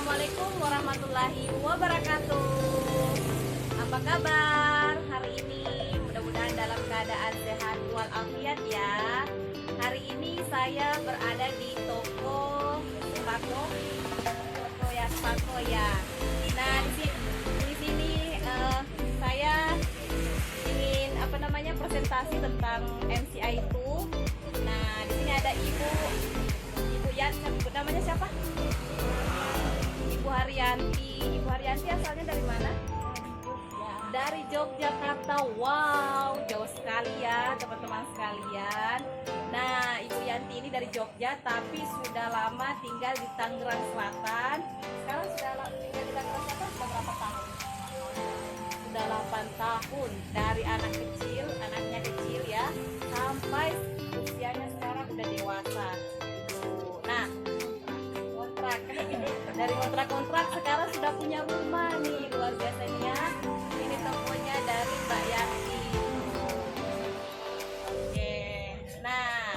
Assalamualaikum warahmatullahi wabarakatuh. Apa kabar hari ini? Mudah-mudahan dalam keadaan sehat walafiat ya. Hari ini saya berada di toko Spako ya. Nah, di sini saya ingin presentasi tentang MCI itu. Nah, di sini ada Ibu Yan, namanya siapa? Ibu Haryanti asalnya dari mana? Dari Yogyakarta. Wow, jauh sekali ya teman-teman sekalian. Nah, Ibu Yanti ini dari Jogja tapi sudah lama tinggal di Tangerang Selatan. Sekarang sudah tinggal di Tangerang Selatan sudah berapa tahun? Sudah 8 tahun. Dari anaknya kecil ya, sampai usianya sekarang udah dewasa. Nah, dari kontrak sekarang sudah punya rumah nih, luar biasanya. Ini tokonya dari Mbak Yanti. Oke, nah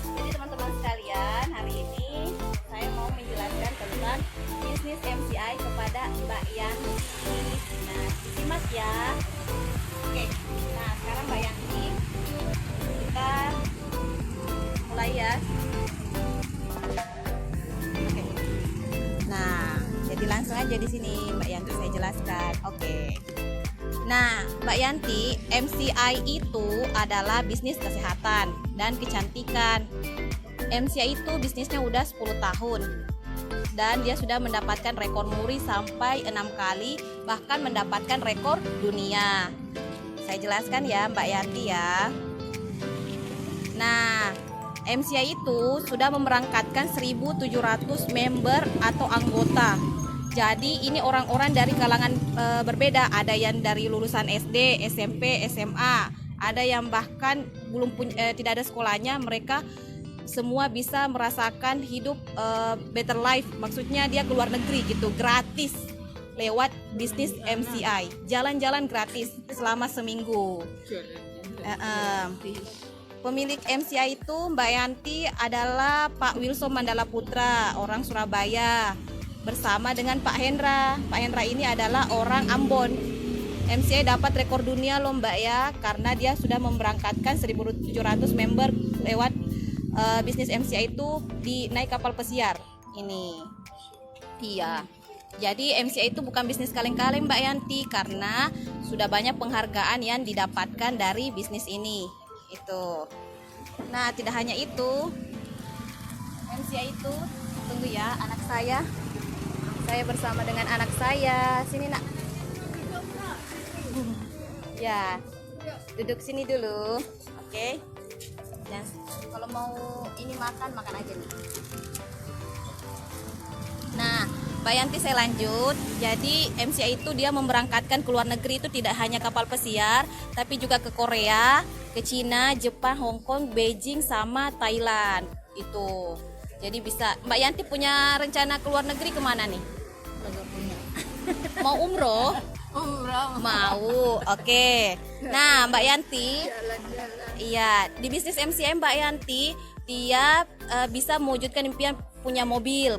jadi teman-teman sekalian, hari ini saya mau menjelaskan tentang bisnis MCI kepada Mbak Yanti. Nah, disimak ya. Oke, nah sekarang Mbak Yanti, kita mulai ya. Jadi langsung aja di sini Mbak Yanti saya jelaskan. Oke. Nah, Mbak Yanti, MCI itu adalah bisnis kesehatan dan kecantikan. MCI itu bisnisnya udah 10 tahun. Dan dia sudah mendapatkan rekor muri sampai 6 kali, bahkan mendapatkan rekor dunia. Saya jelaskan ya Mbak Yanti ya. Nah, MCI itu sudah memberangkatkan 1.700 member atau anggota. Jadi ini orang-orang dari kalangan berbeda. Ada yang dari lulusan SD, SMP, SMA. Ada yang bahkan tidak ada sekolahnya. Mereka semua bisa merasakan hidup better life. Maksudnya dia keluar negeri gitu, gratis lewat bisnis MCI. Jalan-jalan gratis selama seminggu. Pemilik MCI itu Mbak Yanti adalah Pak Wilson Mandala Putra, orang Surabaya, bersama dengan Pak Hendra. Pak Hendra ini adalah orang Ambon. MCI dapat rekor dunia loh Mbak ya, karena dia sudah memberangkatkan 1.700 member lewat bisnis MCI itu naik kapal pesiar ini. Iya. Jadi MCI itu bukan bisnis kaleng-kaleng Mbak Yanti, karena sudah banyak penghargaan yang didapatkan dari bisnis ini. Itu. Nah, tidak hanya itu, MCI itu, tunggu ya, anak saya bersama dengan anak saya. Sini nak. Ya, duduk sini dulu. Oke. Dan kalau mau ini makan aja nih. Nah, Mbak Yanti saya lanjut. Jadi MCI itu dia memberangkatkan ke luar negeri itu tidak hanya kapal pesiar, tapi juga ke Korea, ke Cina, Jepang, Hong Kong, Beijing, sama Thailand. Itu. Jadi bisa. Mbak Yanti punya rencana ke luar negeri kemana nih? Agak punya. Mau umroh? Umroh. Mau. Oke. Nah, Mbak Yanti. Jalan-jalan. Iya, di bisnis MCI Mbak Yanti dia bisa mewujudkan impian punya mobil,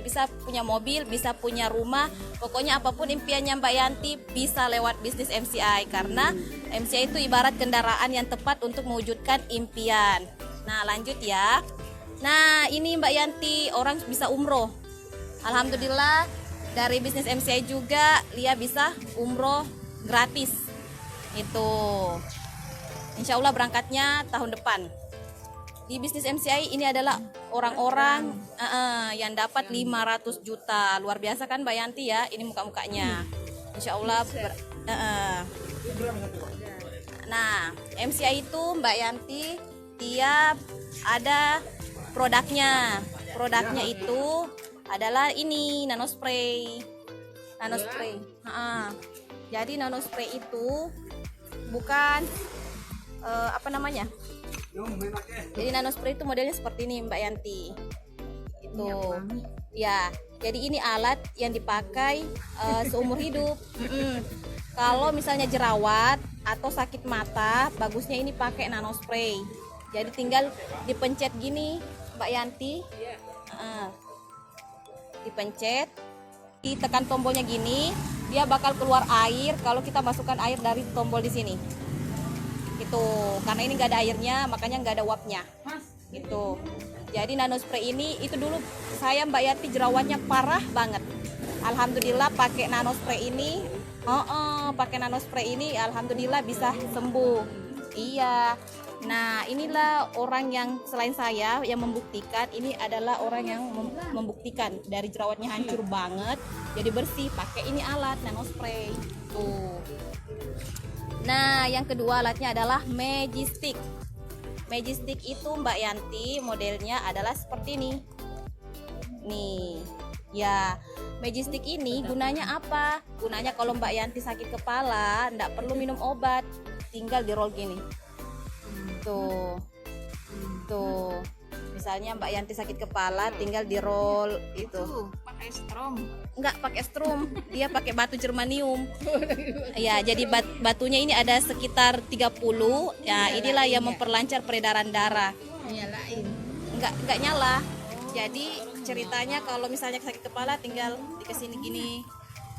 bisa punya mobil, bisa punya rumah. Pokoknya apapun impiannya Mbak Yanti bisa lewat bisnis MCI, karena MCI itu ibarat kendaraan yang tepat untuk mewujudkan impian. Nah, lanjut ya. Nah, ini Mbak Yanti, orang bisa umroh. Alhamdulillah dari bisnis MCI juga dia bisa umroh gratis. Itu. Insya Allah berangkatnya tahun depan. Di bisnis MCI ini adalah orang-orang yang dapat 500 juta. Luar biasa kan Mbak Yanti ya, ini muka-mukanya. Insya Allah Nah, MCI itu Mbak Yanti dia ada produknya. Produknya itu adalah ini nanospray. Jadi nanospray itu bukan jadi nanospray itu modelnya seperti ini Mbak Yanti. Itu. Ya, jadi ini alat yang dipakai seumur hidup. Kalau misalnya jerawat atau sakit mata, bagusnya ini pakai nanospray. Jadi tinggal dipencet gini Mbak Yanti. dipencet, ditekan tombolnya gini, dia bakal keluar air kalau kita masukkan air dari tombol di sini. Itu karena ini nggak ada airnya, makanya nggak ada uapnya. Itu. Jadi nanospray ini itu dulu saya Mbak Yati jerawatnya parah banget. Alhamdulillah pakai nanospray ini, pakai nanospray ini, alhamdulillah bisa sembuh. Iya. Nah inilah orang yang selain saya yang membuktikan, ini adalah orang yang membuktikan dari jerawatnya hancur banget jadi bersih pakai ini alat nanospray. Tuh. Nah yang kedua alatnya adalah Magic Stick. Magic Stick itu Mbak Yanti modelnya adalah seperti ini. Nih, ya Magic Stick ini gunanya apa? Gunanya kalau Mbak Yanti sakit kepala, nggak perlu minum obat, tinggal di roll gini. Tuh, tuh. Misalnya Mbak Yanti sakit kepala, tinggal di roll itu. Pakai strom. Nggak pakai strom, dia pakai batu germanium. Ya, jadi batunya ini ada sekitar 30. Ya, inilah yang memperlancar peredaran darah. Nyalain. Nggak nyala. Jadi ceritanya kalau misalnya sakit kepala tinggal dikasih gini.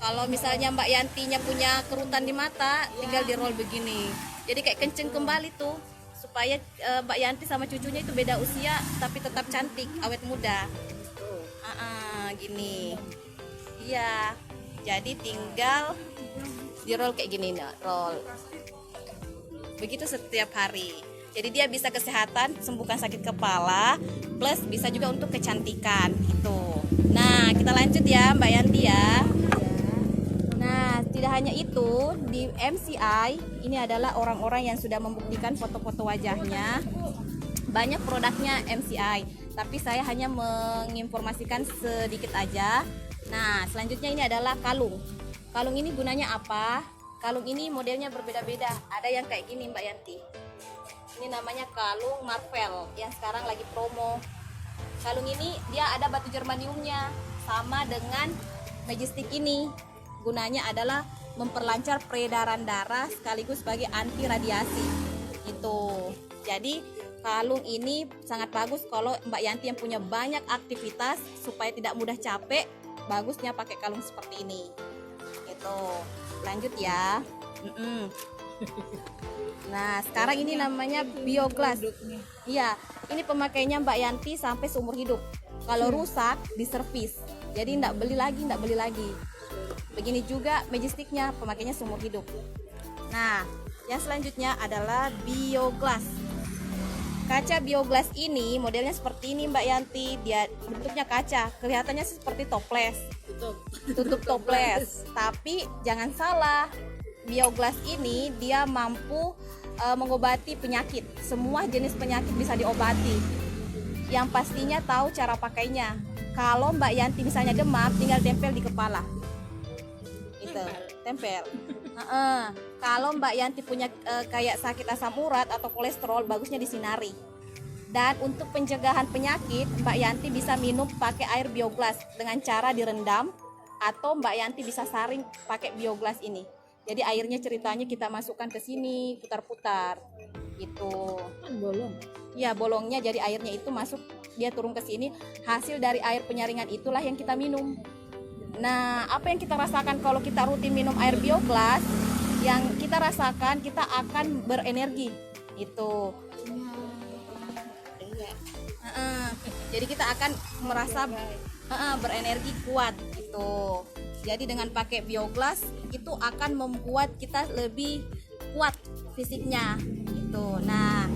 Kalau misalnya Mbak Yantinya punya kerutan di mata, tinggal di roll begini. Jadi kayak kenceng kembali tuh, supaya Mbak Yanti sama cucunya itu beda usia tapi tetap cantik, awet muda. Gini. Iya. Jadi tinggal di roll kayak gini, nah, roll. Begitu setiap hari. Jadi dia bisa kesehatan, sembuhkan sakit kepala, plus bisa juga untuk kecantikan itu. Nah, kita lanjut ya Mbak Yanti ya. Nah, tidak hanya itu, di MCI ini adalah orang-orang yang sudah membuktikan foto-foto wajahnya. Banyak produknya MCI, tapi saya hanya menginformasikan sedikit aja. Nah, selanjutnya ini adalah kalung. Kalung ini gunanya apa? Kalung ini modelnya berbeda-beda. Ada yang kayak gini Mbak Yanti. Ini namanya kalung Marvel yang sekarang lagi promo. Kalung ini dia ada batu germaniumnya, sama dengan Magic Stick ini. Gunanya adalah memperlancar peredaran darah sekaligus sebagai anti radiasi. Itu. Jadi kalung ini sangat bagus kalau Mbak Yanti yang punya banyak aktivitas supaya tidak mudah capek. Bagusnya pakai kalung seperti ini. Itu. Lanjut ya. Nah, sekarang ini namanya Bioglass. Iya, ini pemakainya Mbak Yanti sampai seumur hidup. Kalau rusak diservis. Jadi enggak beli lagi. Begini juga Magic Stick-nya, pemakainya seumur hidup. Nah, yang selanjutnya adalah Bioglass. Kaca Bioglass ini modelnya seperti ini Mbak Yanti. Dia bentuknya kaca, kelihatannya seperti toples. Tutup toples. Tapi jangan salah, Bioglass ini dia mampu mengobati penyakit. Semua jenis penyakit bisa diobati. Yang pastinya tahu cara pakainya. Kalau Mbak Yanti misalnya demam, tinggal tempel di kepala. Itu, tempel. Kalau Mbak Yanti punya kayak sakit asam urat atau kolesterol, bagusnya disinari. Dan untuk pencegahan penyakit, Mbak Yanti bisa minum pakai air Bioglass dengan cara direndam, atau Mbak Yanti bisa saring pakai Bioglass ini. Jadi airnya ceritanya kita masukkan ke sini, putar-putar. Gitu. Kan bolong. Ya, bolongnya jadi airnya itu masuk, dia turun ke sini. Hasil dari air penyaringan itulah yang kita minum. Nah, apa yang kita rasakan kalau kita rutin minum air Bioglass? Yang kita rasakan, kita akan berenergi. Itu. Jadi kita akan merasa berenergi kuat. Itu. Jadi dengan pakai Bioglass itu akan membuat kita lebih kuat fisiknya. Itu. Nah,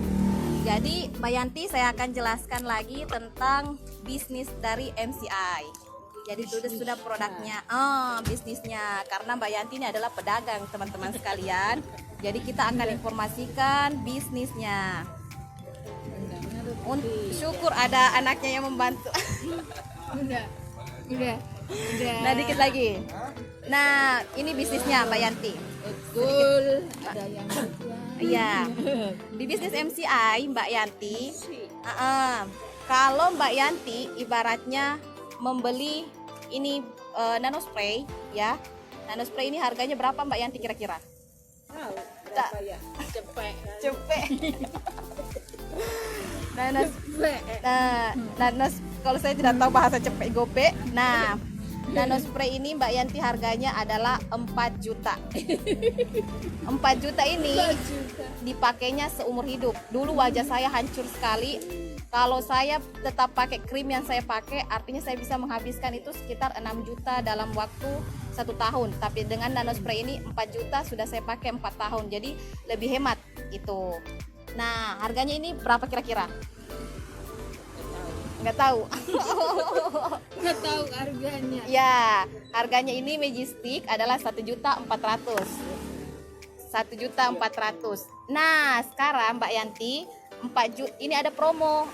jadi Mbak Yanti saya akan jelaskan lagi tentang bisnis dari MCI. Jadi sudah produknya, bisnisnya. Karena Mbak Yanti ini adalah pedagang teman-teman sekalian. Jadi kita akan informasikan bisnisnya. Syukur ada anaknya yang membantu. Udah. Nah, dikit lagi. Nah, ini bisnisnya Mbak Yanti. Betul. Ada yang Iya. Di bisnis MCI Mbak Yanti, kalau Mbak Yanti ibaratnya membeli ini nanospray ya. Nanospray ini harganya berapa Mbak Yanti kira-kira? tahu berapa ya? Cepet. Cepet. kalau saya tidak tahu bahasa cepet gope. Nah, nano spray ini Mbak Yanti harganya adalah 4 juta. 4 juta ini dipakainya seumur hidup. Dulu wajah saya hancur sekali. Kalau saya tetap pakai krim yang saya pakai, artinya saya bisa menghabiskan itu sekitar 6 juta dalam waktu 1 tahun. Tapi dengan nano spray ini 4 juta sudah saya pakai 4 tahun. Jadi lebih hemat itu. Nah, harganya ini berapa kira-kira? Nggak tahu. Nggak tahu harganya. Ya, harganya ini Majestic adalah 1.400.000. 1.400.000. Nah, sekarang Mbak Yanti, 4 juta ini ada promo.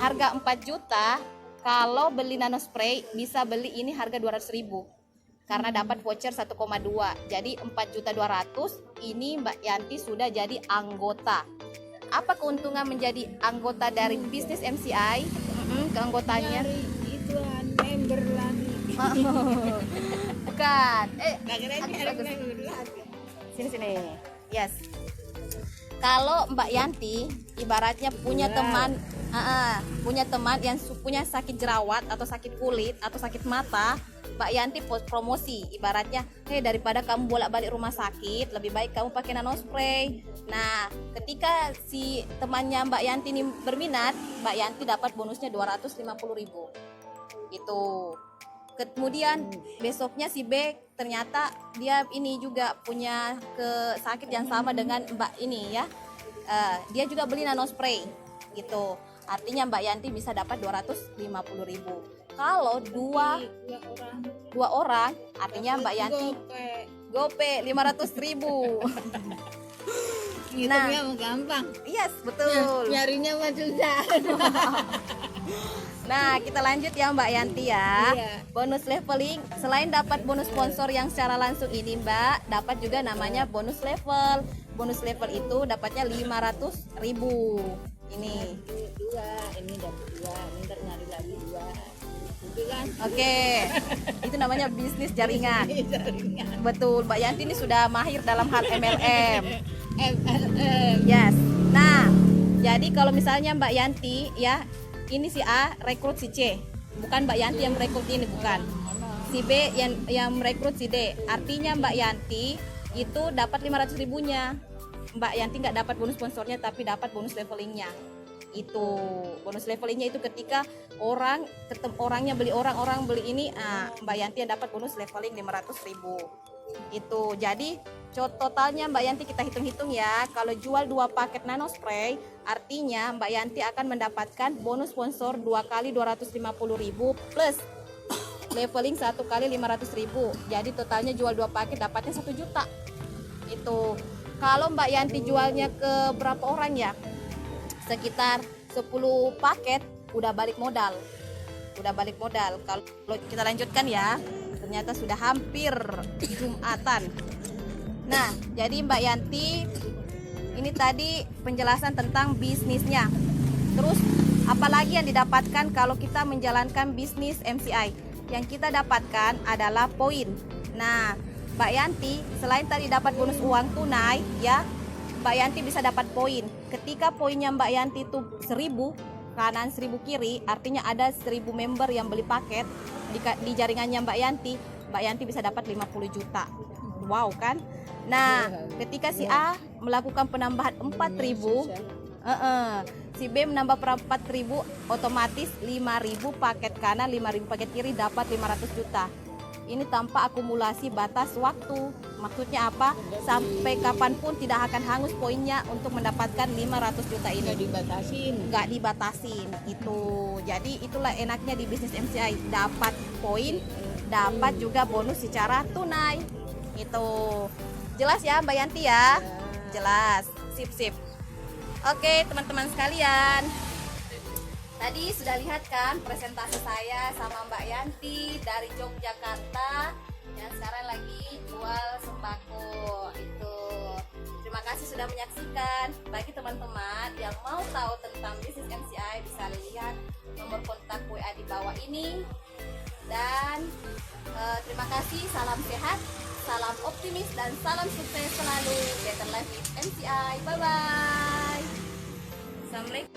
Harga 4 juta kalau beli nano spray bisa beli ini harga 200.000. Karena dapat voucher 1,2. Jadi 4.200.000 ini Mbak Yanti sudah jadi anggota. Apa keuntungan menjadi anggota dari bisnis MCI? Keanggotanya Dari ituan member lagi. bukan. Bagus. Sini. Yes. Kalau Mbak Yanti ibaratnya punya teman yang punya sakit jerawat atau sakit kulit atau sakit mata, Mbak Yanti promosi ibaratnya, daripada kamu bolak-balik rumah sakit, lebih baik kamu pakai nano spray. Nah, ketika si temannya Mbak Yanti ini berminat, Mbak Yanti dapat bonusnya 250.000. Itu. Kemudian besoknya si B ternyata dia ini juga punya sakit yang sama dengan Mbak ini ya. Dia juga beli nano spray gitu. Artinya Mbak Yanti bisa dapat 250.000. Kalau dua orang artinya Mbak Yanti gope 500.000. Ngitungnya mah gampang. Yes, betul. Nyarinya mah susah. Nah, kita lanjut ya Mbak Yanti ya. Iya. Bonus leveling, selain dapat bonus sponsor yang secara langsung ini Mbak, dapat juga namanya bonus level. Bonus level itu dapatnya 500.000. Ini. Ini dapat 2, ini ntar nyari lagi 2. Gitu kan? Oke. Itu namanya bisnis jaringan. Jaringan. Betul, Mbak Yanti ini sudah mahir dalam hal MLM. MLM. Yes. Nah, jadi kalau misalnya Mbak Yanti ya, ini si A rekrut si C, bukan Mbak Yanti yang merekrut ini, bukan. Si B yang merekrut si D. Artinya Mbak Yanti itu dapat 500.000-nya. Mbak Yanti nggak dapat bonus sponsornya, tapi dapat bonus levelingnya. Itu bonus levelingnya itu ketika orangnya beli orang beli ini, Mbak Yanti yang dapat bonus leveling 500.000. Itu jadi totalnya Mbak Yanti kita hitung-hitung ya. Kalau jual 2 paket nano spray, artinya Mbak Yanti akan mendapatkan bonus sponsor 2 kali 250.000 plus leveling 1 kali 500.000. Jadi totalnya jual 2 paket dapatnya 1 juta. Itu kalau Mbak Yanti jualnya ke berapa orang ya? Sekitar 10 paket udah balik modal. Kalau kita lanjutkan ya, ternyata sudah hampir Jumatan. Nah, jadi Mbak Yanti ini tadi penjelasan tentang bisnisnya. Terus apalagi yang didapatkan kalau kita menjalankan bisnis MCI? Yang kita dapatkan adalah poin. Nah, Mbak Yanti selain tadi dapat bonus uang tunai ya, Mbak Yanti bisa dapat poin. Ketika poinnya Mbak Yanti itu 1000 kanan 1000 kiri, artinya ada 1000 member yang beli paket di jaringannya Mbak Yanti bisa dapat 50 juta. Wow kan? Nah, ketika si A melakukan penambahan 4.000, si B menambah 4.000, otomatis 5.000 paket kanan, 5.000 paket kiri dapat 500 juta. Ini tanpa akumulasi batas waktu. Maksudnya apa? Sampai kapanpun tidak akan hangus poinnya untuk mendapatkan 500 juta ini. Nggak dibatasin. Itu. Jadi itulah enaknya di bisnis MCI. Dapat poin, dapat juga bonus secara tunai. Itu. Jelas ya Mbak Yanti ya? Jelas. Sip. Oke teman-teman sekalian. Tadi sudah lihat kan presentasi saya sama Mbak Yanti dari Yogyakarta yang sekarang lagi jual sembako itu. Terima kasih sudah menyaksikan. Bagi teman-teman yang mau tahu tentang bisnis MCI bisa lihat nomor kontak WA di bawah ini. Dan terima kasih, salam sehat, salam optimis dan salam sukses selalu. Better Life with MCI. Bye bye. Assalamualaikum.